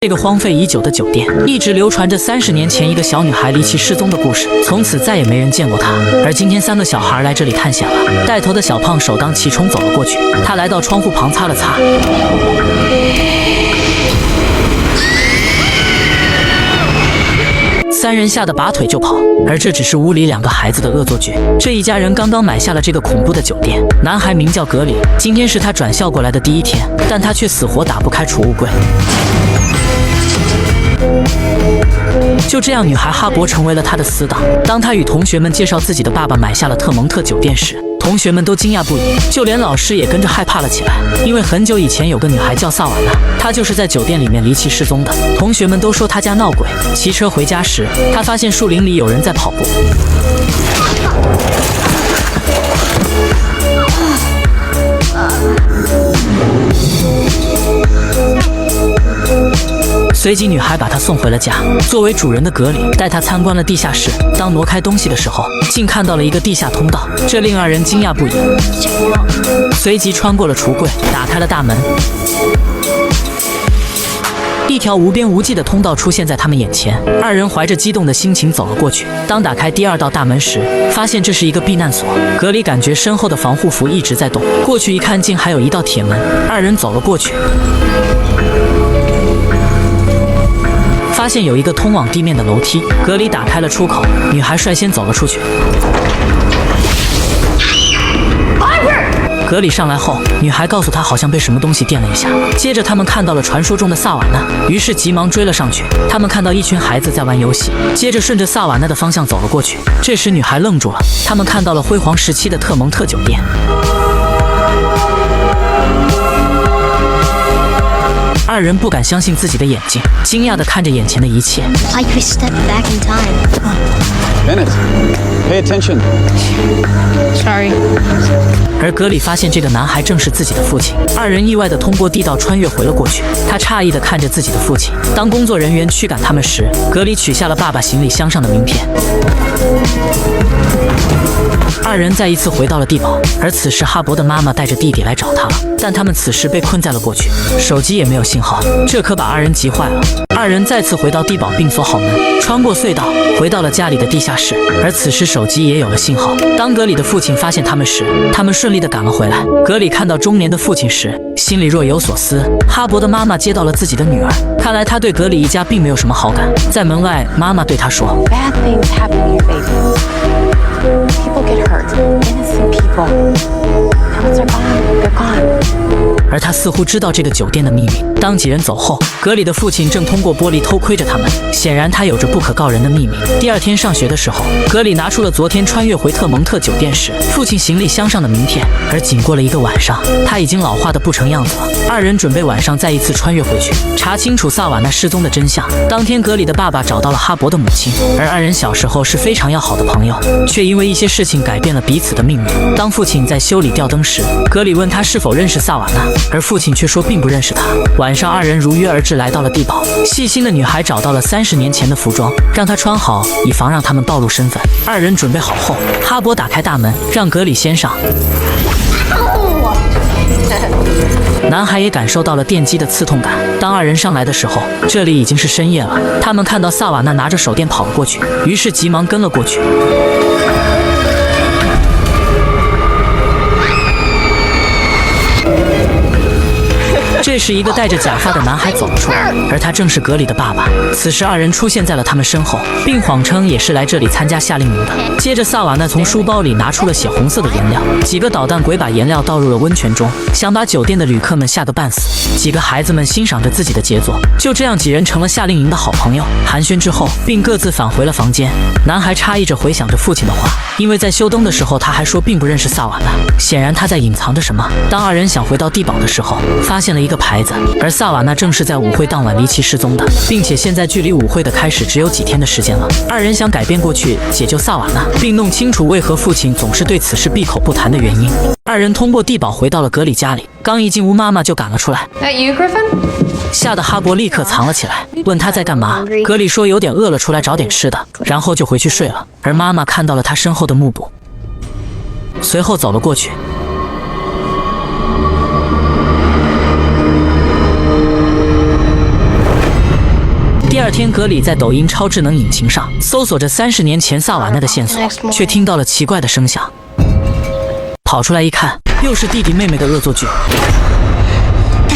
这个荒废已久的酒店一直流传着30年前一个小女孩离奇失踪的故事，从此再也没人见过她。而今天3个小孩来这里探险了，带头的小胖首当其冲走了过去，他来到窗户旁擦了擦。3人吓得拔腿就跑，而这只是屋里2个孩子的恶作剧。这一家人刚刚买下了这个恐怖的酒店。男孩名叫格里，今天是他转校过来的第1天，但他却死活打不开储物柜。就这样，女孩哈勃成为了他的死党。当他与同学们介绍自己的爸爸买下了特蒙特酒店时，同学们都惊讶不已，就连老师也跟着害怕了起来。因为很久以前有个女孩叫萨瓦纳，她就是在酒店里面离奇失踪的。同学们都说她家闹鬼。骑车回家时，她发现树林里有人在跑步。随即，女孩把她送回了家。作为主人的格里带她参观了地下室。当挪开东西的时候，竟看到了一个地下通道，这令2人惊讶不已。随即穿过了橱柜，打开了大门。一条无边无际的通道出现在他们眼前，2人怀着激动的心情走了过去。当打开第2道大门时，发现这是一个避难所。格里感觉身后的防护服一直在动，过去一看，竟还有一道铁门。2人走了过去，发现有一个通往地面的楼梯。格里打开了出口，女孩率先走了出去。格里上来后，女孩告诉他好像被什么东西电了一下。接着他们看到了传说中的萨瓦纳，于是急忙追了上去。他们看到一群孩子在玩游戏，接着顺着萨瓦纳的方向走了过去。这时女孩愣住了，他们看到了辉煌时期的特蒙特酒店。2人不敢相信自己的眼睛，惊讶地看着眼前的一切。Like we stepped back in time. Bennett, pay attention. Sorry. 而格里发现这个男孩正是自己的父亲，2人意外地通过地道穿越回了过去。他诧异地看着自己的父亲。当工作人员驱赶他们时，格里取下了爸爸行李箱上的名片。2人再一次回到了地堡，而此时哈勃的妈妈带着弟弟来找他了，但他们此时被困在了过去，手机也没有信号，这可把2人急坏了。2人再次回到地堡并锁好门，穿过隧道回到了家里的地下室，而此时手机也有了信号。当格里的父亲发现他们时，他们顺利地赶了回来。格里看到中年的父亲时，心里若有所思。哈勃的妈妈接到了自己的女儿，看来他对格里一家并没有什么好感。在门外，妈妈对他说 Bad things happen to your baby. People get hurt. Innocent people. Now it's gone. They're gone. 而他似乎知道这个酒店的秘密。当几人走后，格里的父亲正通过玻璃偷窥着他们，显然他有着不可告人的秘密。第2天上学的时候，格里拿出了昨天穿越回特蒙特酒店时父亲行李箱上的名片，而仅过了1个晚上，他已经老化得不成样子了。2人准备晚上再一次穿越回去，查清楚萨瓦纳失踪的真相。当天，格里的爸爸找到了哈勃的母亲，而2人小时候是非常要好的朋友，却因为一些事情改变了彼此的命运。当父亲在修理吊灯时，格里问他是否认识萨瓦纳，而父亲却说并不认识他。晚上2人如约而至，来到了地堡。细心的女孩找到了30年前的服装，让他穿好，以防让他们暴露身份。2人准备好后，哈勃打开大门，让格里先上。男孩也感受到了电击的刺痛感。当2人上来的时候，这里已经是深夜了。他们看到萨瓦纳拿着手电跑了过去，于是急忙跟了过去。这时，一个戴着假发的男孩走了出来，而他正是格里的爸爸。此时，2人出现在了他们身后，并谎称也是来这里参加夏令营的。接着，萨瓦纳从书包里拿出了血红色的颜料，几个捣蛋鬼把颜料倒入了温泉中，想把酒店的旅客们吓得半死。几个孩子们欣赏着自己的杰作。就这样，几人成了夏令营的好朋友。寒暄之后，并各自返回了房间。男孩诧异着回想着父亲的话，因为在修灯的时候，他还说并不认识萨瓦纳，显然他在隐藏着什么。当2人想回到地堡的时候，发现了一个牌子，而萨瓦纳正是在舞会当晚离奇失踪的，并且现在距离舞会的开始只有几天的时间了。2人想改变过去，解救萨瓦纳，并弄清楚为何父亲总是对此事闭口不谈的原因。2人通过地堡回到了格里家里，刚一进屋，妈妈就赶了出来。That you, Griffin? 吓得哈勃立刻藏了起来，问他在干嘛。格里说有点饿了，出来找点吃的，然后就回去睡了。而妈妈看到了他身后的幕布，随后走了过去。第二天，格里在抖音超智能引擎上搜索着30年前萨瓦奈的线索，却听到了奇怪的声响。跑出来一看，又是弟弟妹妹的恶作剧。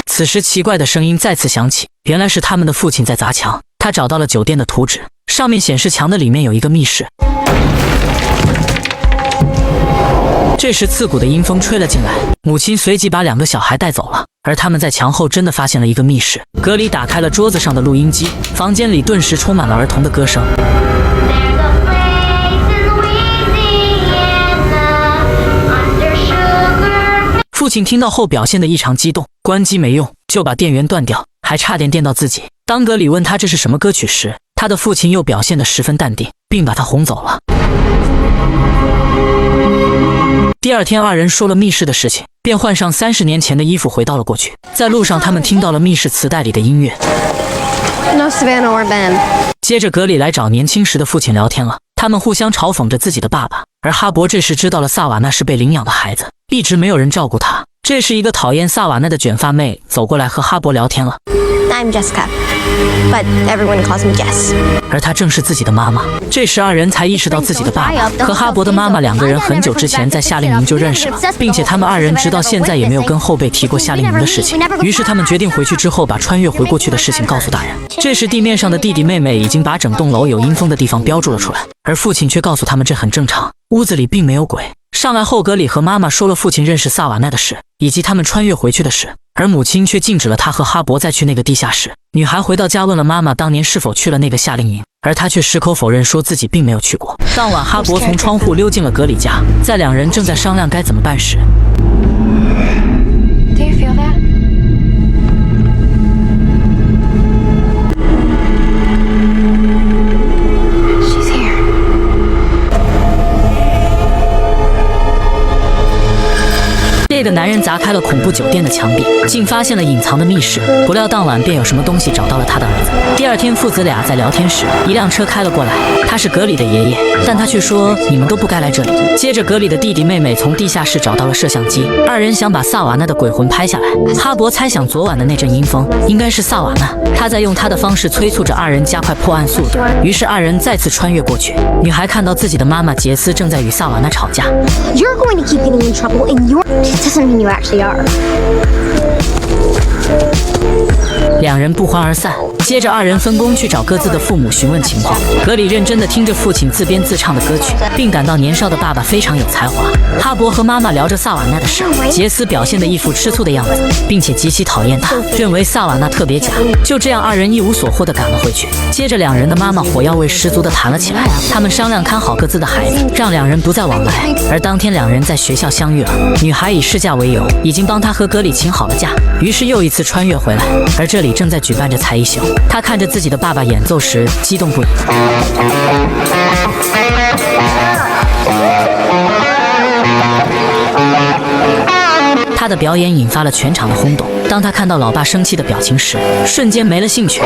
此时，奇怪的声音再次响起，原来是他们的父亲在砸墙。他找到了酒店的图纸，上面显示墙的里面有一个密室。这时，刺骨的阴风吹了进来，母亲随即把2个小孩带走了。而他们在墙后真的发现了一个密室。格里打开了桌子上的录音机，房间里顿时充满了儿童的歌声。父亲听到后表现得异常激动，关机没用，就把电源断掉，还差点电到自己。当格里问他这是什么歌曲时，他的父亲又表现得十分淡定，并把他哄走了。第二天，2人说了密室的事情，便换上30年前的衣服回到了过去。在路上，他们听到了密室磁带里的音乐。No Savannah or Ben. 接着，格里来找年轻时的父亲聊天了，他们互相嘲讽着自己的爸爸。而哈勃这时知道了萨瓦纳是被领养的孩子，一直没有人照顾他。这时，一个讨厌萨瓦纳的卷发妹走过来和哈勃聊天了。I'm Jessica, but everyone calls me Jess. 而她正是自己的妈妈。这时，2人才意识到自己的爸爸和哈勃的妈妈2个人很久之前在夏令营就认识了，并且他们2人直到现在也没有跟后辈提过夏令营的事情。于是他们决定回去之后把穿越回过去的事情告诉大人。这时，地面上的弟弟妹妹已经把整栋楼有阴风的地方标注了出来，而父亲却告诉他们这很正常，屋子里并没有鬼。上来后，格里和妈妈说了父亲认识萨瓦奈的事，以及他们穿越回去的事，而母亲却禁止了他和哈勃再去那个地下室。女孩回到家问了妈妈当年是否去了那个夏令营，而她却矢口否认，说自己并没有去过。当晚，哈勃从窗户溜进了格里家，在2人正在商量该怎么办时 Do you feel that? She's here. 这个男人砸开了恐怖酒店的墙壁，竟发现了隐藏的密室。不料当晚便有什么东西找到了他的儿子。第二天，父子俩在聊天时，一辆车开了过来，他是格里的爷爷，但他却说你们都不该来这里。接着，格里的弟弟妹妹从地下室找到了摄像机，2人想把萨瓦纳的鬼魂拍下来。哈勃猜想昨晚的那阵阴风应该是萨瓦纳，他在用他的方式催促着2人加快破案速度。于是2人再次穿越过去。女孩看到自己的妈妈杰斯正在与萨瓦纳吵架。You're going to keep getting in trouble, and it doesn't mean you actually are. 2人不欢而散。接着2人分工去找各自的父母询问情况。格里认真地听着父亲自编自唱的歌曲，并感到年少的爸爸非常有才华。哈勃和妈妈聊着萨瓦纳的事，杰斯表现得一副吃醋的样子，并且极其讨厌他，认为萨瓦纳特别假。就这样，2人一无所获地赶了回去。接着2人的妈妈火药味十足地谈了起来，他们商量看好各自的孩子，让2人不再往来。而当天2人在学校相遇了，女孩以事假为由，已经帮他和格里请好了假，于是又一次穿越回来。而这里正在举办着才艺秀，他看着自己的爸爸演奏时激动不已。他的表演引发了全场的轰动。当他看到老爸生气的表情时，瞬间没了兴趣。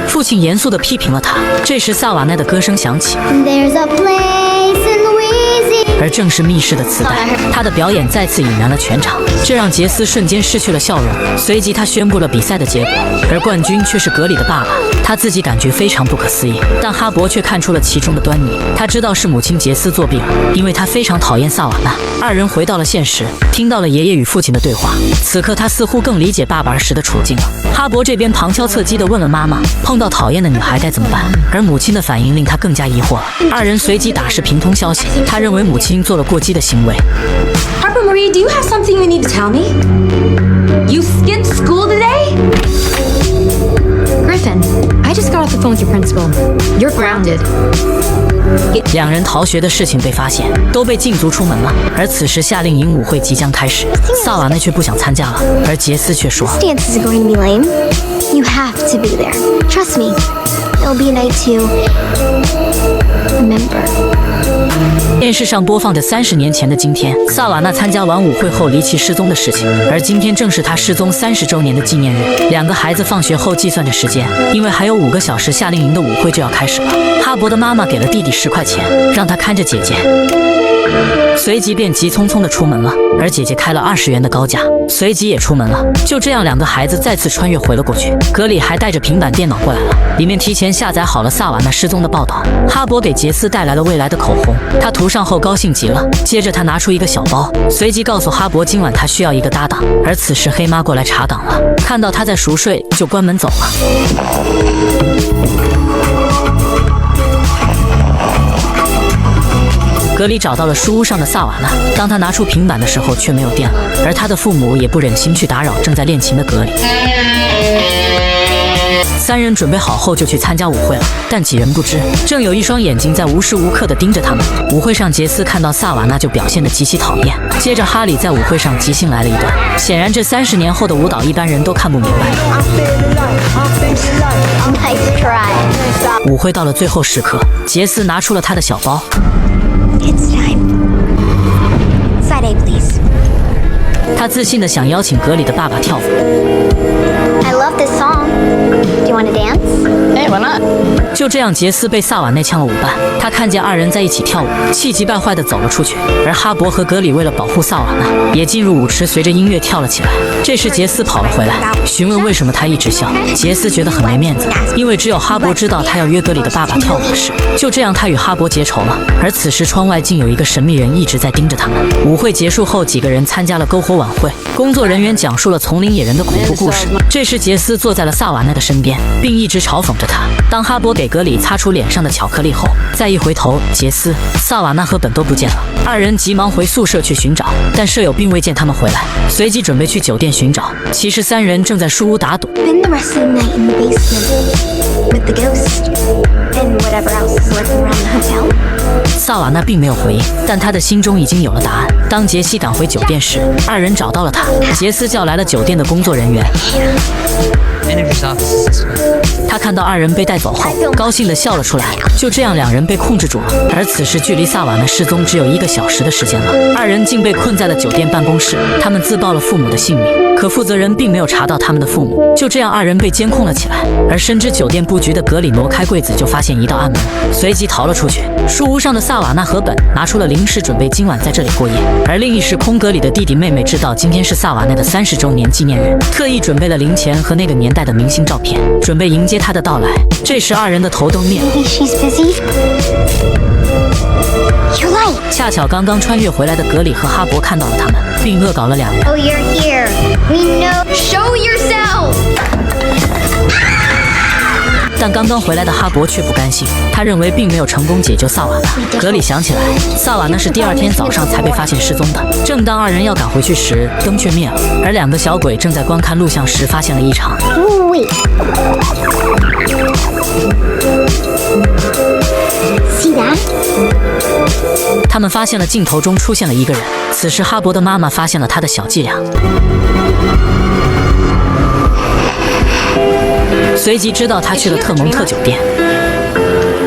父亲严肃地批评了他。这时，萨瓦奈的歌声响起。There's a place in Louisiana. 而正是密室的磁带。他的表演再次引燃了全场，这让杰斯瞬间失去了笑容。随即他宣布了比赛的结果，而冠军却是格里的爸爸。他自己感觉非常不可思议，但哈勃却看出了其中的端倪。他知道是母亲杰斯作弊了，因为他非常讨厌萨瓦纳。二人回到了现实，听到了爷爷与父亲的对话。此刻他似乎更理解爸爸儿时的处境了。哈勃这边旁敲侧击地问了妈妈，碰到讨厌的女孩该怎么办？而母亲的反应令他更加疑惑了。二人随即打视频通消息，他认为母亲做了过激的行为。 Harper Marie, do you have something you need to tell me? You skipped school today? Griffin, I just got off the phone with your principal. You're grounded. 两人逃学的事情被发现，都被禁足出门了。而此时夏令营舞会即将开始，萨瓦内却不想参加了，而杰斯却说 This dance is going to be lame. You have to be there. Trust me. It'll be a night to remember. 电视上播放着30年前的今天，萨瓦纳参加完舞会后离奇失踪的事情，而今天正是他失踪30周年的纪念日。两个孩子放学后计算着时间，因为还有5个小时夏令营的舞会就要开始了。哈勃的妈妈给了弟弟10块钱，让他看着姐姐。随即便急匆匆地出门了。而姐姐开了20元的高价，随即也出门了。就这样，2个孩子再次穿越回了过去。格里还带着平板电脑过来了，里面提前下载好了萨瓦纳失踪的报道。哈勃给杰斯带来了未来的口红，他涂上后高兴极了。接着他拿出一个小包，随即告诉哈勃今晚他需要一个搭档。而此时黑妈过来查岗了，看到他在熟睡，就关门走了。格里找到了书屋上的萨瓦纳，当他拿出平板的时候却没有电了，而他的父母也不忍心去打扰正在练琴的格里。3人准备好后就去参加舞会了，但几人不知，正有一双眼睛在无时无刻地盯着他们。舞会上，杰斯看到萨瓦纳就表现得极其讨厌。接着，哈里在舞会上即兴来了一段，显然这30年后的舞蹈一般人都看不明白。Nice try. 舞会到了最后时刻，杰斯拿出了他的小包。It's time. Side A, please. 他自信地想邀请格里的爸爸跳舞。I love this song. Do you want to dance? Hey, why not? 就这样，杰斯被萨瓦内呛了舞伴。他看见2人在一起跳舞，气急败坏地走了出去。而哈勃和格里为了保护萨瓦纳，也进入舞池，随着音乐跳了起来。这时，杰斯跑了回来，询问为什么他一直笑。杰斯觉得很没面子，因为只有哈勃知道他要约格里的爸爸跳舞的事。就这样，他与哈勃结仇了。而此时，窗外竟有一个神秘人一直在盯着他们。舞会结束后，几个人参加了篝火晚会，工作人员讲述了丛林野人的恐怖故事。这时，杰斯坐在了萨瓦纳的身边，并一直嘲讽着他。当哈勃给格里擦出脸上的巧克力后，再一回头，杰斯、萨瓦纳和本都不见了。2人急忙回宿舍去寻找，但舍友并未见他们回来，随即准备去酒店寻找。其实3人正在书屋打赌。 Spend the rest of the night in the basement with the ghost and whatever else is lurking around the hotel. 萨瓦纳并没有回应，但他的心中已经有了答案。当杰西赶回酒店时，2人找到了他。杰斯叫来了酒店的工作人员。他看到2人被带走后，高兴地笑了出来。就这样，2人被控制住了。而此时，距离萨瓦纳失踪只有1个小时的时间了。2人竟被困在了酒店办公室。他们自曝了父母的姓名，可负责人并没有查到他们的父母。就这样，2人被监控了起来。而深知酒店布局的格里挪开柜子，就发现一道暗门，随即逃了出去。书屋上的萨瓦纳和本拿出了零食，准备今晚在这里过夜。而另一时空格里的弟弟妹妹知道今天是萨瓦纳的30周年纪念日，特意准备了零钱和那个年代的明星照片，准备迎接他的到来。这时2人的头都灭了。 Maybe she's busy. You're right. 恰巧刚刚穿越回来的格里和哈勃看到了他们，并恶搞了2人。 Oh, you're here. We know. Show yourself. 但刚刚回来的哈勃却不甘心，他认为并没有成功解救萨瓦纳。格里想起来，萨瓦纳是第2天早上才被发现失踪的。正当2人要赶回去时，灯却灭了，而2个小鬼正在观看录像时发现了异常。 Wait. See that? 他们发现了镜头中出现了一个人。此时，哈勃的妈妈发现了他的小伎俩，随即知道他去了特蒙特酒店。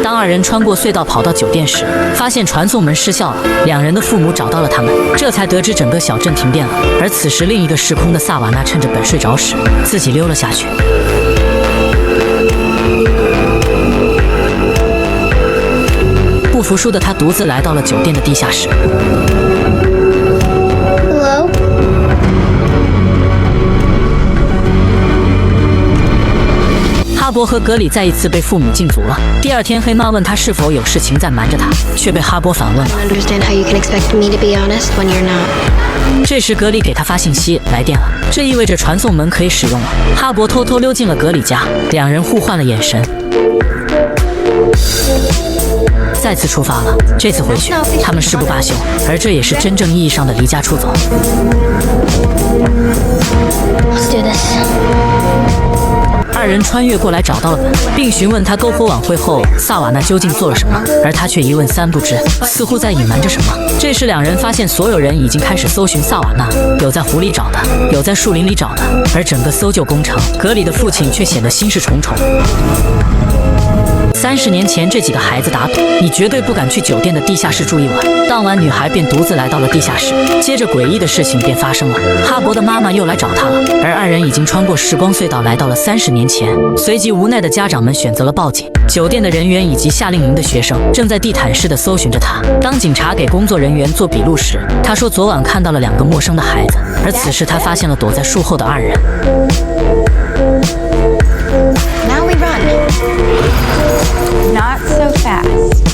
当2人穿过隧道跑到酒店时，发现传送门失效了。2人的父母找到了他们，这才得知整个小镇停电了。而此时，另一个时空的萨瓦纳趁着本睡着时，自己溜了下去。不服输的他独自来到了酒店的地下室。 Hello? 哈勃和格里再一次被父母禁足了。第2天，黑妈问他是否有事情在瞒着他，却被哈勃反问了。 Understand how you can expect me to be honest when you're not. 这时，格里给他发信息，来电了，这意味着传送门可以使用了。哈勃偷偷溜进了格里家，2人互换了眼神。 再次出发了，这次回去他们誓不罢休，而这也是真正意义上的离家出走。 Let's do this. 2人穿越过来找到了本，并询问他篝火晚会后萨瓦纳究竟做了什么，而他却一问3不知，似乎在隐瞒着什么。这时2人发现所有人已经开始搜寻萨瓦纳，有在湖里找的，有在树林里找的，而整个搜救工程，格里的父亲却显得心事重重。 30年前，这几个孩子打赌，你绝对不敢去酒店的地下室住一晚。当晚，女孩便独自来到了地下室。接着，诡异的事情便发生了。哈勃的妈妈又来找她了，而2人已经穿过时光隧道，来到了30年前。前。随即无奈的家长们选择了报警。酒店的人员以及夏令营的学生正在地毯式的搜寻着他。当警察给工作人员做笔录时，他说昨晚看到了2个陌生的孩子，而此时他发现了躲在树后的2人。Now we run. Not so fast.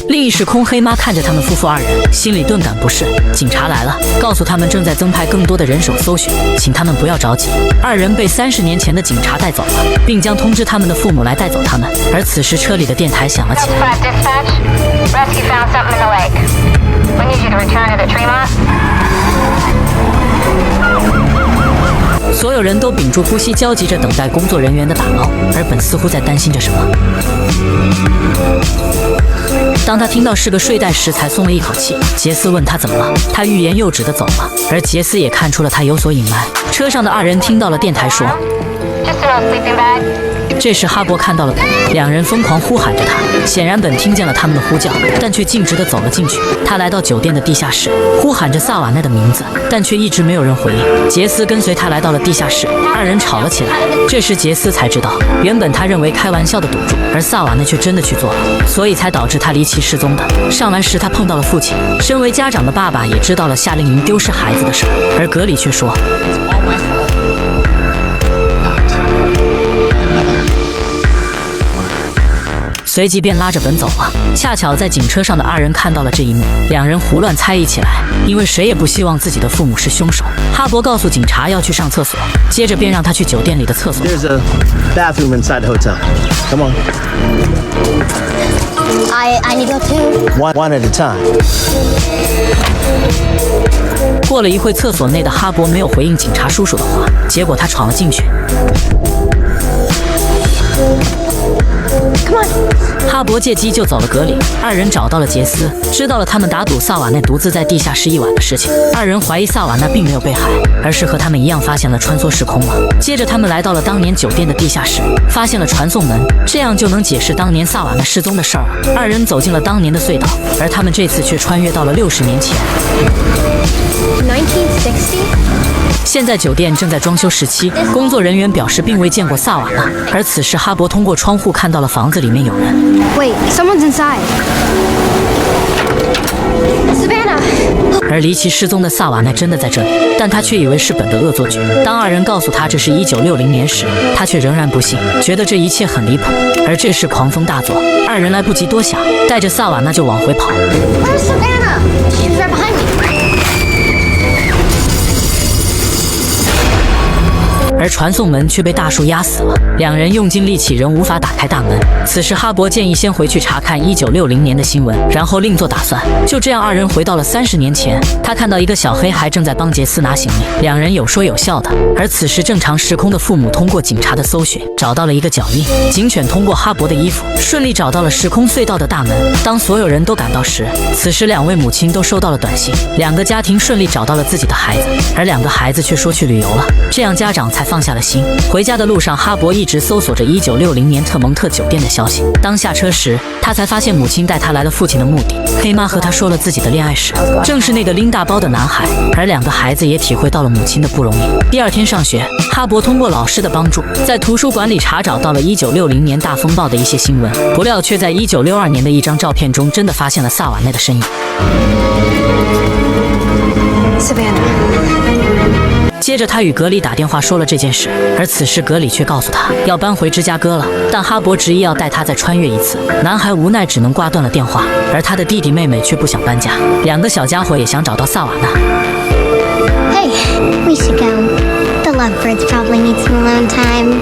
另一时空，黑妈看着他们夫妇2人，心里顿感不适。警察来了，告诉他们正在增派更多的人手搜寻，请他们不要着急。2人被30年前的警察带走了，并将通知他们的父母来带走他们。而此时车里的电台响了起来。Dispatch, rescue found something in the lake. We need you to return to the Tremont. 所有人都屏住呼吸，焦急着等待工作人员的打捞，而本似乎在担心着什么。当他听到是个睡袋时，才松了一口气。杰斯问他怎么了，他欲言又止地走了，而杰斯也看出了他有所隐瞒。车上的2人听到了电台说 Just an old sleeping bag. 这时哈勃看到了本，2人疯狂呼喊着他。显然本听见了他们的呼叫，但却径直地走了进去。他来到酒店的地下室，呼喊着萨瓦奈的名字，但却一直没有人回应。杰斯跟随他来到了地下室，2人吵了起来。这时杰斯才知道，原本他认为开玩笑的赌注，而萨瓦奈却真的去做了，所以才导致他离奇失踪的。上完时他碰到了父亲，身为家长的爸爸也知道了夏令营丢失孩子的事，而格里却说。随即便拉着本走了。恰巧在警车上的2人看到了这一幕，2人胡乱猜疑起来，因为谁也不希望自己的父母是凶手。哈勃告诉警察要去上厕所，接着便让他去酒店里的厕所。 There's a bathroom inside the hotel. Come on. I need to go too. One at a time. 过了一会，厕所内的哈勃没有回应警察叔叔的话，结果他闯了进去。Come on. 哈勃借机就走了格里，2人找到了杰斯，知道了他们打赌萨瓦奈独自在地下室1晚的事情。2人怀疑萨瓦奈并没有被害，而是和他们一样发现了穿梭时空了。接着他们来到了当年酒店的地下室，发现了传送门，这样就能解释当年萨瓦奈失踪的事儿了。2人走进了当年的隧道，而他们这次却穿越到了60年前。1960? 现在酒店正在装修时期，工作人员表示并未见过萨瓦纳。而此时哈勃通过窗户看到了房子里面有人。 Wait, someone's inside. Savannah! 而离奇失踪的萨瓦奈真的在这里，但他却以为是本的恶作剧。当2人告诉他这是1960年时，他却仍然不信，觉得这一切很离谱。而这时狂风大作，2人来不及多想，带着萨瓦纳就往回跑。 Where's Savannah? She was right behind me. 而传送门却被大树压死了，2人用尽力气仍无法打开大门。此时哈勃建议先回去查看1960年的新闻，然后另做打算。就这样，2人回到了30年前。他看到一个小黑孩正在帮杰斯拿行李，2人有说有笑的。而此时正常时空的父母通过警察的搜寻，找到了一个脚印。警犬通过哈勃的衣服，顺利找到了时空隧道的大门。当所有人都赶到时，此时2位母亲都收到了短信，2个家庭顺利找到了自己的孩子，而2个孩子却说去旅游了。这样家长才放下了心。回家的路上，哈勃一直搜索着1960年特蒙特酒店的消息。当下车时，他才发现母亲带他来了父亲的墓地。黑妈和他说了自己的恋爱史，正是那个拎大包的男孩。而2个孩子也体会到了母亲的不容易。第2天上学，哈勃通过老师的帮助，在图书馆里查找到了1960年大风暴的一些新闻，不料却在1962年的一张照片中真的发现了萨瓦奈的身影。 Savannah. 接着他与格里打电话说了这件事，而此时格里却告诉他要搬回芝加哥了，但哈勃执意要带他再穿越一次。男孩无奈只能挂断了电话，而他的弟弟妹妹却不想搬家，2个小家伙也想找到萨瓦纳。 Hey, we should go. The lovebirds probably need some alone time.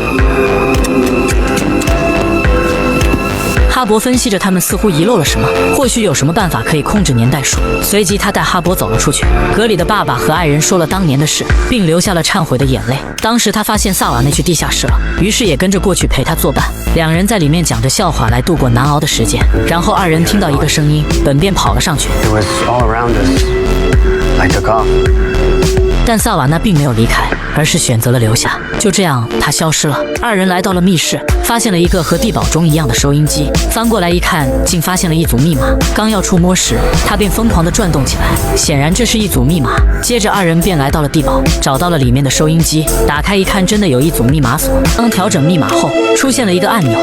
哈勃分析着他们似乎遗漏了什么，或许有什么办法可以控制年代树。随即他带哈勃走了出去。格里的爸爸和爱人说了当年的事，并流下了忏悔的眼泪。当时他发现萨瓦内去地下室了，于是也跟着过去陪他作伴。2人在里面讲着笑话来度过难熬的时间。然后2人听到一个声音，本便跑了上去。 It was all around us. I took off. 但萨瓦纳并没有离开，而是选择了留下。就这样，他消失了。二人来到了密室，发现了一个和地堡中一样的收音机，翻过来一看，竟发现了一组密码。刚要触摸时，他便疯狂地转动起来，显然这是一组密码。接着二人便来到了地堡，找到了里面的收音机，打开一看，真的有一组密码锁。当调整密码后，出现了一个按钮，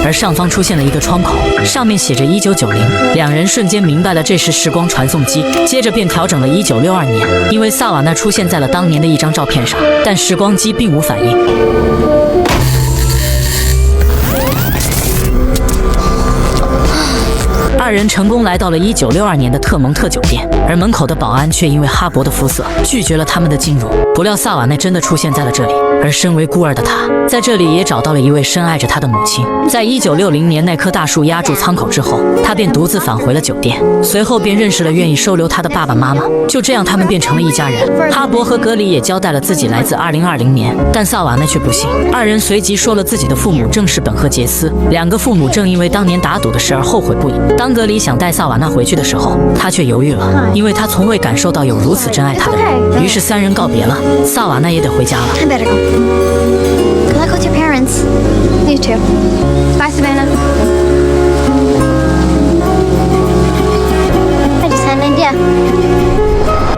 而上方出现了一个窗口，上面写着1990。两人瞬间明白了这是时光传送机，接着便调整了1962年，因为萨瓦纳出现在了当年的一张照片上，但时光机并无反应。二人成功来到了1962年的特蒙特酒店，而门口的保安却因为哈勃的肤色拒绝了他们的进入。不料萨瓦奈真的出现在了这里，而身为孤儿的他，在这里也找到了一位深爱着他的母亲。在1960年那棵大树压住舱口之后，他便独自返回了酒店，随后便认识了愿意收留他的爸爸妈妈。就这样，他们变成了一家人。哈勃和格里也交代了自己来自2020年，但萨瓦奈却不信。二人随即说了自己的父母正是本和杰斯，两个父母正因为当年打赌的事而后悔不已。当格里想带萨瓦纳回去的时候，他却犹豫了，因为他从未感受到有如此真爱他的人。于是三人告别了，萨瓦纳也得回家了。I better go. Good luck with your parents. You too. Bye, Savannah. I just had an idea.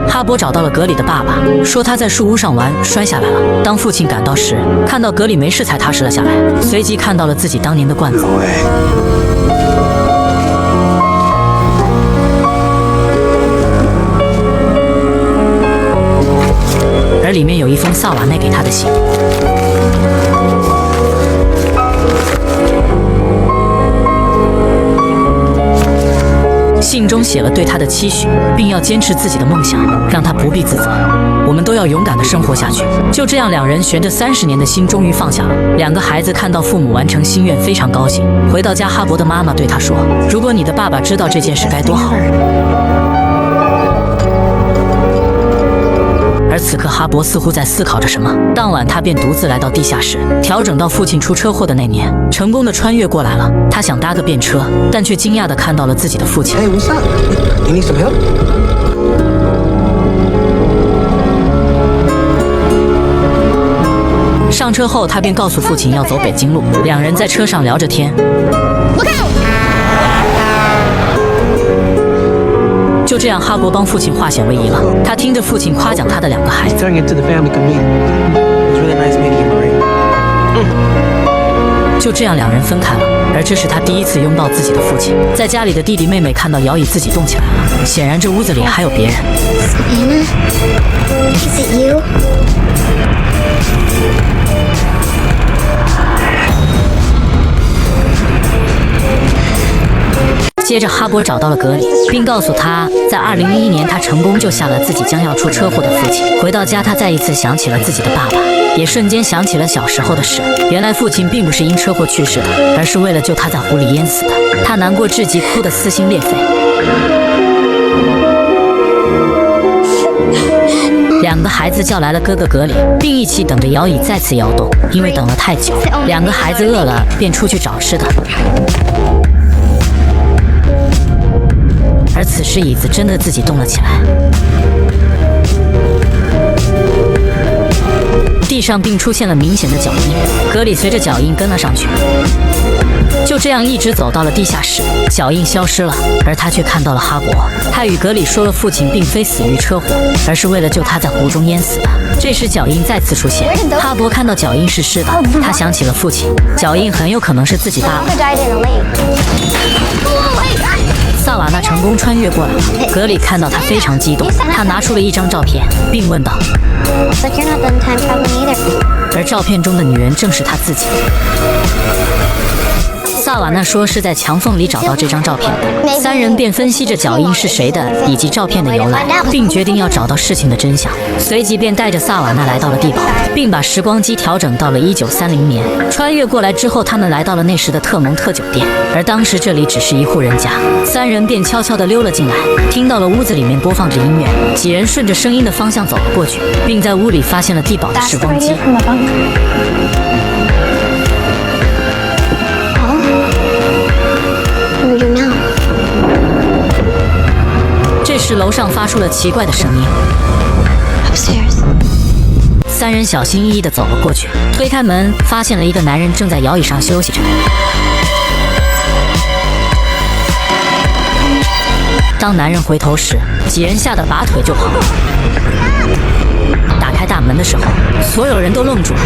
哈勃找到了格里的爸爸，说他在树屋上玩摔下来了。当父亲赶到时，看到格里没事才踏实了下来，随即看到了自己当年的罐子。而里面有一封萨瓦奈给他的信。信中写了对他的期许，并要坚持自己的梦想，让他不必自责。我们都要勇敢地生活下去。就这样，两人悬着30年的心终于放下了。两个孩子看到父母完成心愿，非常高兴。回到家，哈勃的妈妈对他说：“如果你的爸爸知道这件事该多好。”而此刻，哈勃似乎在思考着什么。当晚，他便独自来到地下室，调整到父亲出车祸的那年，成功的穿越过来了。他想搭个便车，但却惊讶地看到了自己的父亲。Hey, what's up? You need some help? 上车后，他便告诉父亲要走北京路。两人在车上聊着天。就这样，哈勃帮父亲化险为夷了。他听着父亲夸奖他的两个孩子。 Turning into the family convenience. It's really nice meeting you, Marie. 就这样，两人分开了。而这是他第一次拥抱自己的父亲。在家里的弟弟妹妹看到摇椅自己动起来了，显然这屋子里还有别人。Savannah? Is it you? 接着，哈勃找到了格里，并告诉他，在2011年他成功救下了自己将要出车祸的父亲。回到家，他再一次想起了自己的爸爸，也瞬间想起了小时候的事。原来父亲并不是因车祸去世的，而是为了救他在湖里淹死的。他难过至极，哭得撕心裂肺。两个孩子叫来了哥哥格里，并一起等着摇椅再次摇动。因为等了太久，两个孩子饿了，便出去找吃的。而此时，椅子真的自己动了起来，地上并出现了明显的脚印。格里随着脚印跟了上去，就这样一直走到了地下室，脚印消失了，而他却看到了哈勃。他与格里说了，父亲并非死于车祸，而是为了救他在湖中淹死的。这时脚印再次出现，哈勃看到脚印是湿的，他想起了父亲，脚印很有可能是自己爸爸。 Died in a lake. 萨瓦纳成功穿越过来了，格里看到他非常激动，他拿出了一张照片，并问道 Looks like you're not done time traveling either. 而照片中的女人正是他自己。萨瓦纳说是在墙缝里找到这张照片的，三人便分析着脚印是谁的以及照片的由来，并决定要找到事情的真相。随即便带着萨瓦纳来到了地堡，并把时光机调整到了1930年。穿越过来之后，他们来到了那时的特蒙特酒店，而当时这里只是一户人家。三人便悄悄地溜了进来，听到了屋子里面播放着音乐，几人顺着声音的方向走了过去，并在屋里发现了地堡的时光机。 What do we do now? 这时，楼上发出了奇怪的声音。 Upstairs. 三人小心翼翼地走了过去，推开门，发现了一个男人正在摇椅上休息着。当男人回头时，几人吓得拔腿就跑。打开大门的时候，所有人都愣住了。